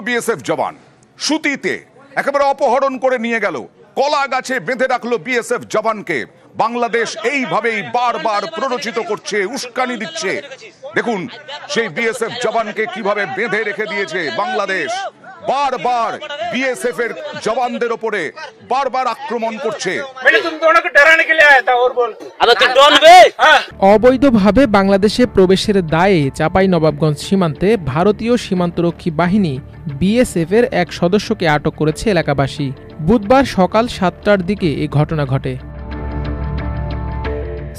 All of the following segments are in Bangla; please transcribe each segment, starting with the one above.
বিএসএফ জওয়ান সুতিতে একেবারে অপহরণ করে নিয়ে গেল, কলা গাছে বেঁধে রাখলো বিএসএফ জওয়ানকে। বাংলাদেশ এইভাবেই বারবার প্ররোচিত করছে, উস্কানি দিচ্ছে। দেখুন সেই বিএসএফ জওয়ানকে কিভাবে বেঁধে রেখে দিয়েছে বাংলাদেশ। বারবার বিএসএফ এর জওয়ানদের উপরে বারবার আক্রমণ করছে। অবৈধভাবে বাংলাদেশে প্রবেশের দায়ে চাঁপাইনবাবগঞ্জ সীমান্তে ভারতীয় সীমান্তরক্ষী বাহিনী বিএসএফ এর এক সদস্যকে আটক করেছে এলাকাবাসী। বুধবার সকাল 7টার দিকে এই ঘটনা ঘটে।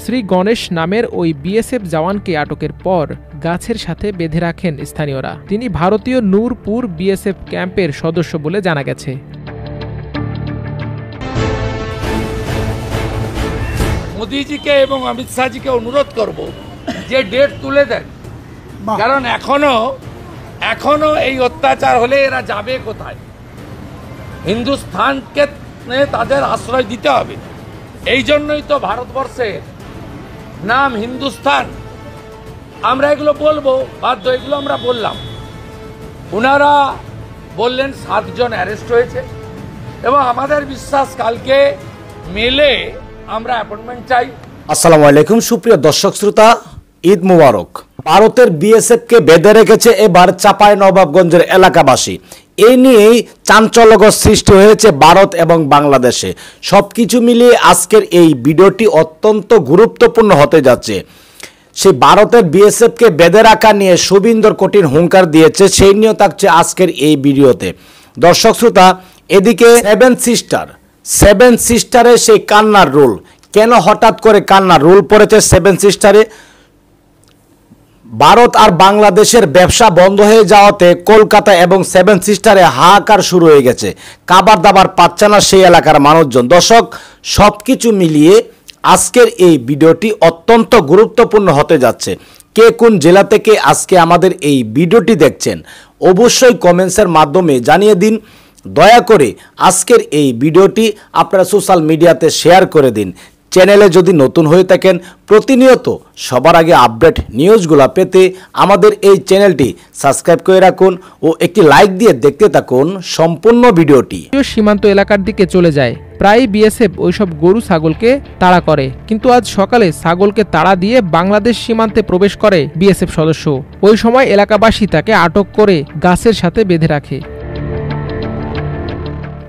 শ্রী গণেশ নামের ওই বিএসএফ জওয়ানকে আটকের পর গাছের সাথে বেঁধে রাখেন স্থানীয়রা। তিনি ভারতীয় নূরপুর বিএসএফ ক্যাম্পের সদস্য বলে জানা গেছে। মোদিজিকে এবং অমিত শাহজিকে অনুরোধ করব যে ডেট তুলে দেন, কারণ এখনো এই অত্যাচার হলে এরা যাবে কোথায়? হিন্দুস্তানকে তাদের আশ্রয় দিতে হবে। এই জন্যই তো ভারতবর্ষের নাম হিন্দুস্তান। আমরা এগুলো বলবো বাধ্য, এগুলো আমরা বললাম। ওনারা বললেন 7 জন অ্যারেস্ট হয়েছে এবং আমাদের বিশ্বাস কালকে মেলে আমরা অ্যাপয়েন্টমেন্ট চাই। আসসালামু আলাইকুম সুপ্রিয় দর্শক শ্রোতা, ঈদ মুবারক। ভারতের বিএসএফ কে বেঁধে রেখেছে এবার চাঁপাইনবাবগঞ্জের এলাকাবাসী। এই নিয়েই চাঞ্চল্যকর সৃষ্টি হয়েছে ভারত এবং বাংলাদেশে। সবকিছু মিলিয়ে আজকের এই ভিডিওটি অত্যন্ত গুরুত্বপূর্ণ হতে যাচ্ছে। সেই ভারতের বিএসএফ কে বেঁধে রাখা নিয়ে শুভেন্দুর কঠিন হুঙ্কার দিয়েছে, সেই নিয়েও থাকছে আজকের এই ভিডিওতে। দর্শক শ্রোতা, এদিকে সেভেন সিস্টারের সেই কান্নার রোল, কেন হঠাৎ করে কান্নার রোল পড়েছে সেভেন সিস্টারে? ভারত আর বাংলাদেশের ব্যবসা বন্ধ হয়ে যাওয়াতে কলকাতা এবং সেভেন সিস্টারে হাহাকার শুরু হয়ে গেছে। খাবার দাবার পাচ্ছে না সেই এলাকার মানুষজন। দর্শক, সবকিছু মিলিয়ে আজকের এই ভিডিওটি অত্যন্ত গুরুত্বপূর্ণ হতে যাচ্ছে। কে কোন জেলা থেকে আজকে আমাদের এই ভিডিওটি দেখছেন অবশ্যই কমেন্টসের মাধ্যমে জানিয়ে দিন। দয়া করে আজকের এই ভিডিওটি আপনারা সোশ্যাল মিডিয়াতে শেয়ার করে দিন। চ্যানেলে যদি নতুন হয়ে থাকেন প্রতিনিয়ত সবার আগে আপডেট নিউজগুলো পেতে আমাদের এই চ্যানেলটি সাবস্ক্রাইব করে রাখুন ও একটি লাইক দিয়ে দেখতে থাকুন সম্পূর্ণ ভিডিওটি। সীমান্ত এলাকার দিকে চলে যায়, প্রায় বিএসএফ ওইসব গরু ছাগলকে তাড়া করে, কিন্তু আজ সকালে ছাগলকে তাড়া দিয়ে বাংলাদেশ সীমান্তে প্রবেশ করে বিএসএফ সদস্য। ওই সময় এলাকাবাসী তাকে আটক করে গাছের সাথে বেঁধে রাখে।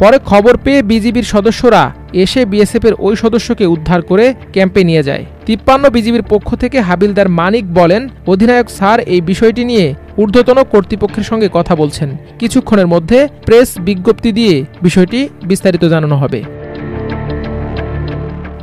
পরে খবর পেয়ে বিজিবির সদস্যরা এসে বিএসএফ এর ওই সদস্যকে উদ্ধার করে ক্যাম্পে নিয়ে যায়। 53 বিজিবির পক্ষ থেকে হাবিলদার মানিক বলেন, অধিনায়ক স্যার এই বিষয়টি নিয়ে ঊর্ধ্বতন কর্তৃপক্ষের সঙ্গে কথা বলছেন। কিছুক্ষণের মধ্যে প্রেস বিজ্ঞপ্তি দিয়ে বিষয়টি বিস্তারিত জানানো হবে।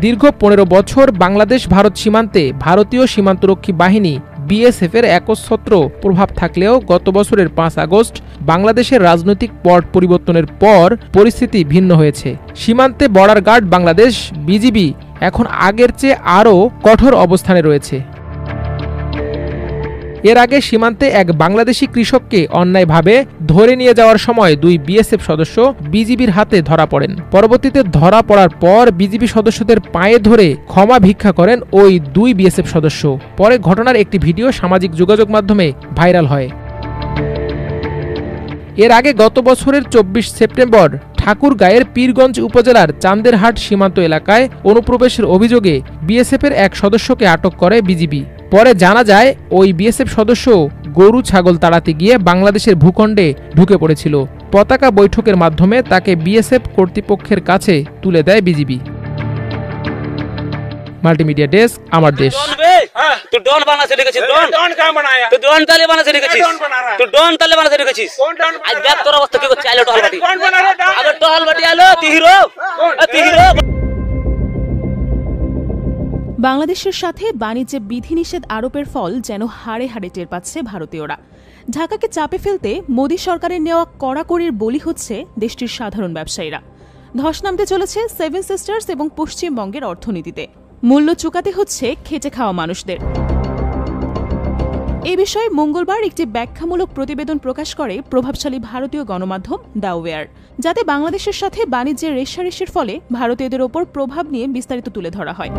দীর্ঘ 15 বছর বাংলাদেশ ভারত সীমান্তে ভারতীয় সীমান্তরক্ষী বাহিনী বিএসএফ এর একচ্ছত্র প্রভাব থাকলেও গত বছরের 5 আগস্ট বাংলাদেশের রাজনৈতিক পট পরিবর্তনের পর পরিস্থিতি ভিন্ন হয়েছে। সীমান্তে বর্ডার গার্ড বাংলাদেশ বিজিবি এখন আগের চেয়ে আরও কঠোর অবস্থানে রয়েছে। এর আগে সীমান্তে এক বাংলাদেশি কৃষককে অন্যায়ভাবে ধরে নিয়ে যাওয়ার সময় 2 বিএসএফ সদস্য বিজিবির হাতে ধরা পড়েন। পরবর্তীতে ধরা পড়ার পর বিজিবি সদস্যদের পায়ে ধরে ক্ষমা ভিক্ষা করেন ওই 2 বিএসএফ সদস্য। পরে ঘটনার একটি ভিডিও সামাজিক যোগাযোগ মাধ্যমে ভাইরাল হয়। এর আগে গত বছরের 24 সেপ্টেম্বর ঠাকুরগাঁয়ের পীরগঞ্জ উপজেলার চান্দেরহাট সীমান্ত এলাকায় অনুপ্রবেশের অভিযোগে বিএসএফ এর এক সদস্যকে আটক করে বিজিবি। পরে জানা যায় ওই বিএসএফ সদস্য গরু ছাগল তাড়াতে গিয়ে বাংলাদেশের ভূখণ্ডে ঢুকে পড়েছিল। পতাকা বৈঠকের মাধ্যমে তাকে বিএসএফ কর্তৃপক্ষের কাছে তুলে দেয় বিজিবি। মাল্টিমিডিয়া ডেস্ক, আমার দেশ। तू डॉन बना से लिखेছিস डॉन कहां बनाया तू डॉन ताले बना से लिखेছিস तू डॉन ताले बना से लिखेছিস आज देख তোর অবস্থা কি করছে আলো টহল বাটি कौन बना रे डॉन अगर टहल बाटी आलो তুই হিরো বাংলাদেশের সাথে বাণিজ্যে বিধিনিষেধ আরোপের ফল যেন হাড়ে হাড়ে টের পাচ্ছে ভারতীয়রা। ঢাকাকে চাপে ফেলতে মোদী সরকারের নেওয়া কড়াকড়ির বলি হচ্ছে দেশটির সাধারণ ব্যবসায়ীরা। ধস নামতে চলেছে সেভেন সিস্টার্স এবং পশ্চিমবঙ্গের অর্থনীতিতে। মূল্য চুকাতে হচ্ছে খেটে খাওয়া মানুষদের। এ বিষয়ে মঙ্গলবার একটি ব্যাখ্যামূলক প্রতিবেদন প্রকাশ করে প্রভাবশালী ভারতীয় গণমাধ্যম দ্য ওয়্যার, যাতে বাংলাদেশের সাথে বাণিজ্যের রেষারেষির ফলে ভারতীয়দের ওপর প্রভাব নিয়ে বিস্তারিত তুলে ধরা হয়।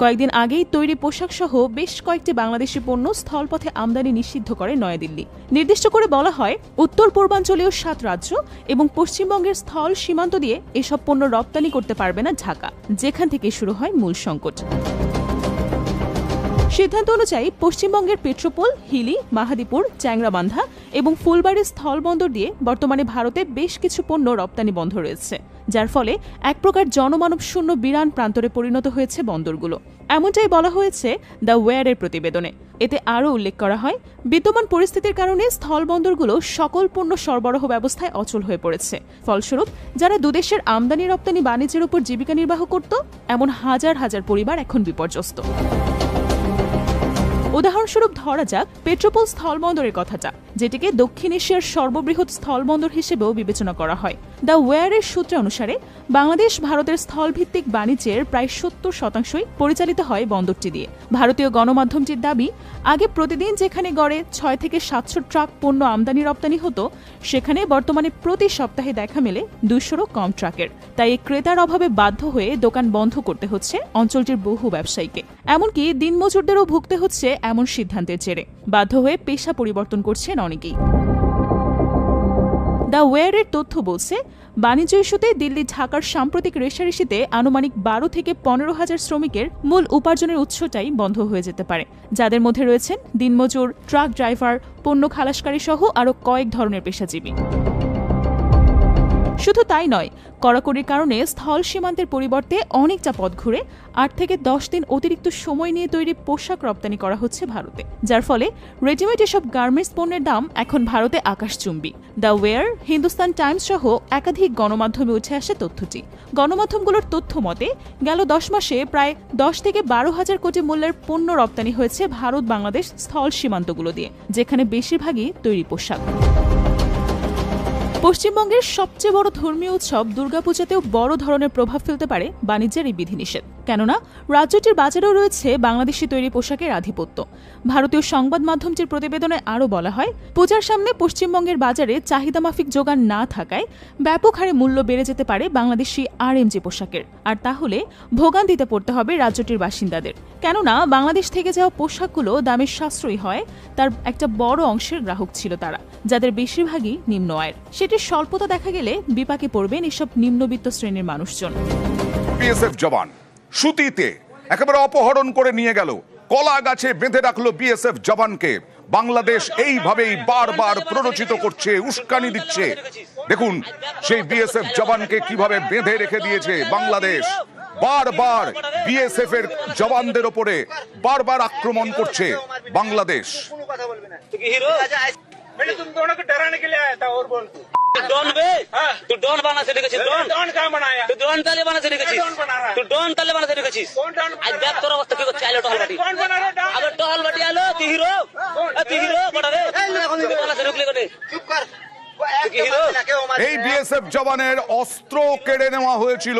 কয়েকদিন আগেই তৈরি পোশাক সহ বেশ কয়েকটি বাংলাদেশি পণ্য স্থলপথে আমদানি নিষিদ্ধ করে নয়াদিল্লি। নির্দিষ্ট করে বলা হয়, উত্তর পূর্বাঞ্চলীয় 7 রাজ্য এবং পশ্চিমবঙ্গের স্থল সীমান্ত দিয়ে এসব পণ্য রপ্তানি করতে পারবে না ঢাকা, যেখান থেকে শুরু হয় মূল সংকট। সিদ্ধান্ত অনুযায়ী পশ্চিমবঙ্গের পেট্রোপোল, হিলি, মাহাদীপুর, চ্যাংরাবান্ধা এবং ফুলবাড়ির স্থলবন্দর দিয়ে বর্তমানে ভারতে বেশ কিছু পণ্য রপ্তানি বন্ধ রয়েছে, যার ফলে এক প্রকার জনমানব শূন্য বিরান প্রান্তরে পরিণত হয়েছে বন্দরগুলো। এমনটাই বলা হয়েছে দ্য ওয়্যারের প্রতিবেদনে। এতে আরও উল্লেখ করা হয়, বিদ্যমান পরিস্থিতির কারণে স্থলবন্দরগুলো সকল পণ্য সরবরাহ ব্যবস্থায় অচল হয়ে পড়েছে। ফলস্বরূপ যারা দুদেশের আমদানি রপ্তানি বাণিজ্যের উপর জীবিকা নির্বাহ করত, এমন হাজার হাজার পরিবার এখন বিপর্যস্ত। উদাহরণস্বরূপ ধরা যাক পেট্রোপোল স্থলবন্দরের কথাটা, যেটিকে দক্ষিণ এশিয়ার সর্ববৃহৎ স্থলবন্দর হিসেবেও বিবেচনা করা হয়। দ্য ওয়্যারের সূত্র অনুসারে বাংলাদেশ ভারতের স্থলভিত্তিক বাণিজ্যের প্রায় 70% পরিচালিত হয় বন্দরটি দিয়ে। ভারতীয় গণমাধ্যমটির দাবি, আগে প্রতিদিন যেখানে গড়ে 6 থেকে 700 ট্রাক পণ্য আমদানি রপ্তানি হতো, সেখানে বর্তমানে প্রতি সপ্তাহে দেখা মেলে 200-ও কম ট্রাকের। তাই ক্রেতার অভাবে বাধ্য হয়ে দোকান বন্ধ করতে হচ্ছে অঞ্চলটির বহু ব্যবসায়ীকে। এমনকি দিনমজুরদেরও ভুগতে হচ্ছে এমন সিদ্ধান্তের জেরে। বাধ্য হয়ে পেশা পরিবর্তন করছেন অনেকেই। দ্য ওয়্যারের তথ্য বলছে, বাণিজ্য ইস্যুতে দিল্লি ঢাকার সাম্প্রতিক রেষারেষিতে আনুমানিক 12 থেকে 15,000 শ্রমিকের মূল উপার্জনের উৎসটাই বন্ধ হয়ে যেতে পারে, যাদের মধ্যে রয়েছেন দিনমজুর, ট্রাক ড্রাইভার, পণ্য খালাসকারী সহ আরও কয়েক ধরনের পেশাজীবী। শুধু তাই নয়, কড়াকড়ির কারণে স্থল সীমান্তের পরিবর্তে অনেকটা পথ ঘুরে 8 থেকে 10 দিন অতিরিক্ত সময় নিয়ে তৈরি পোশাক রপ্তানি করা হচ্ছে ভারতে, যার ফলে রেডিমেড এসব গার্মেন্টস পণ্যের দাম এখন ভারতে আকাশচুম্বী। দ্য ওয়্যার, হিন্দুস্তান টাইমস সহ একাধিক গণমাধ্যমে উঠে আসে তথ্যটি। গণমাধ্যমগুলোর তথ্য মতে গেল 10 মাসে প্রায় 10 থেকে 12,000 কোটি মূল্যের পণ্য রপ্তানি হয়েছে ভারত বাংলাদেশ স্থল সীমান্তগুলো দিয়ে, যেখানে বেশিরভাগই তৈরি পোশাক। পশ্চিমবঙ্গের সবচেয়ে বড় ধর্মীয় উৎসব দুর্গাপূজাতেও বড় ধরনের প্রভাব ফেলতে পারে বাণিজ্যের এই বিধিনিষেধ, কেননা রাজ্যটির বাজারেও রয়েছে বাংলাদেশি তৈরি পোশাকের আধিপত্য। ভারতীয় সংবাদ মাধ্যমটির প্রতিবেদনে আরও বলা হয়, পূজার সামনে পশ্চিমবঙ্গের বাজারে চাহিদামাফিক যোগান না থাকায় ব্যাপক হারে মূল্য বেড়ে যেতে পারে বাংলাদেশি RMG পোশাকের, আর তাহলে ভোগান্তিতে পড়তে হবে রাজ্যটির বাসিন্দাদের। কেননা বাংলাদেশ থেকে যাওয়া পোশাকগুলো দামে সাশ্রয়ী হয়, তার একটা বড় অংশের গ্রাহক ছিল তারা, যাদের বেশিরভাগই নিম্ন আয়ের। সেটির স্বল্পতা দেখা গেলে বিপাকে পড়বেন এসব নিম্নবিত্ত শ্রেণীর মানুষজন। বিএসএফ জওয়ান সুতিতে একেবারে অপহরণ করে নিয়ে গেল, কলা গাছে বেঁধে রাখলো বিএসএফ জওয়ানকে। বাংলাদেশ এইভাবেই বারবার প্ররোচিত করছে, উস্কানি দিচ্ছে। দেখুন সেই বিএসএফ জওয়ানকে কিভাবে বেঁধে রেখে দিয়েছে বাংলাদেশ। বারবার বিএসএফ এর জওয়ানদের উপরে বারবার আক্রমণ করছে বাংলাদেশ। डॉन बे तू डॉन बना से लिखेছিস डॉन का बनाया तू डॉन ताले बना से लिखेছিস तू डॉन ताले बना से लिखेছিস आज देख তোর অবস্থা কি করছে আলো টহল বাটি कौन बना रे अबे टहल बाटी आलो तू हिरो बड़ा रे बना से रुकले कोने चुप कर এই বিএসএফ জওয়ানের অস্ত্র কেড়ে নেওয়া হয়েছিল,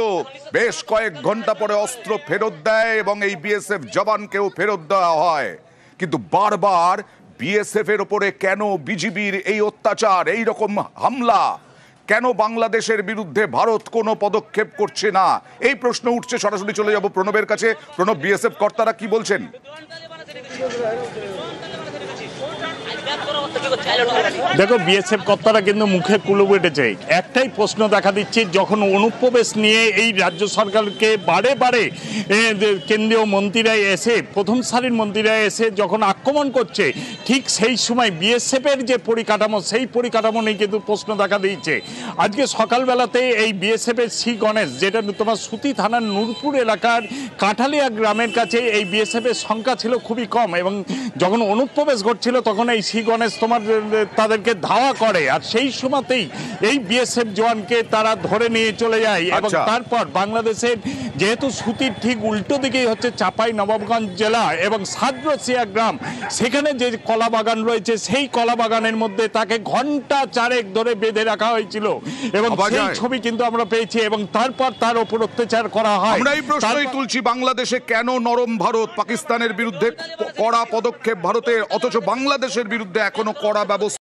বেশ কয়েক ঘন্টা পরে অস্ত্র ফেরত দেয় এবং এই বিএসএফ জওয়ানকেও ফেরত দেওয়া হয়। কিন্তু বারবার বিএসএফ এর উপরে কেন বিজিবির এই অত্যাচার, এই রকম হামলা, কেন বাংলাদেশের বিরুদ্ধে ভারত কোনো পদক্ষেপ করছে না, এই প্রশ্ন উঠছে। সরাসরি চলে যাব প্রণবের কাছে। প্রণব, বিএসএফ কর্তারা কি বলছেন? দেখো, বিএসএফ কর্তারা কিন্তু মুখে কুলু বেটেছে। একটাই প্রশ্ন দেখা দিচ্ছে, যখন অনুপ্রবেশ নিয়ে এই রাজ্য সরকারকে বারে বারে কেন্দ্রীয় মন্ত্রীরা এসে, প্রথম সারির মন্ত্রীরা এসে যখন আক্রমণ করছে, ঠিক সেই সময় বিএসএফ এর যে পরিকাঠামো, সেই পরিকাঠামো নিয়ে কিন্তু প্রশ্ন দেখা দিয়েছে। আজকে সকালবেলাতে এই বিএসএফ এর সি গণেশ, যেটা তোমার সুতি থানার নূরপুর এলাকার কাঁঠালিয়া গ্রামের কাছে, এই বিএসএফ এর সংখ্যা ছিল খুবই কম, এবং যখন অনুপ্রবেশ ঘটছিল তখন এই সি গণেশ তোমার তাদেরকে ধাওয়া করে, আর সেই সময়তেই এই বিএসএফ জওয়ানকে তারা ধরে নিয়ে চলে যায়। এবং তারপর বাংলাদেশের যেহেতু সুতির ঠিক উল্টো দিকেই হচ্ছে চাঁপাই নবাবগঞ্জ জেলা এবং সাদরসিয়া গ্রাম, সেখানে যে কলা বাগান রয়েছে, সেই কলা বাগানের মধ্যে তাকে ঘন্টা 4 ধরে বেঁধে রাখা হয়েছিল, এবং সেই ছবি কিন্তু আমরা পেয়েছি। এবং তারপর তার উপর অত্যাচার করা হয়। আমরা এই প্রশ্নই তুলছি, বাংলাদেশে কেন নরম ভারত? পাকিস্তানের বিরুদ্ধে কড়া পদক্ষেপ ভারতের, অথচ বাংলাদেশের বিরুদ্ধে এখনো কড়া ব্যবস্থা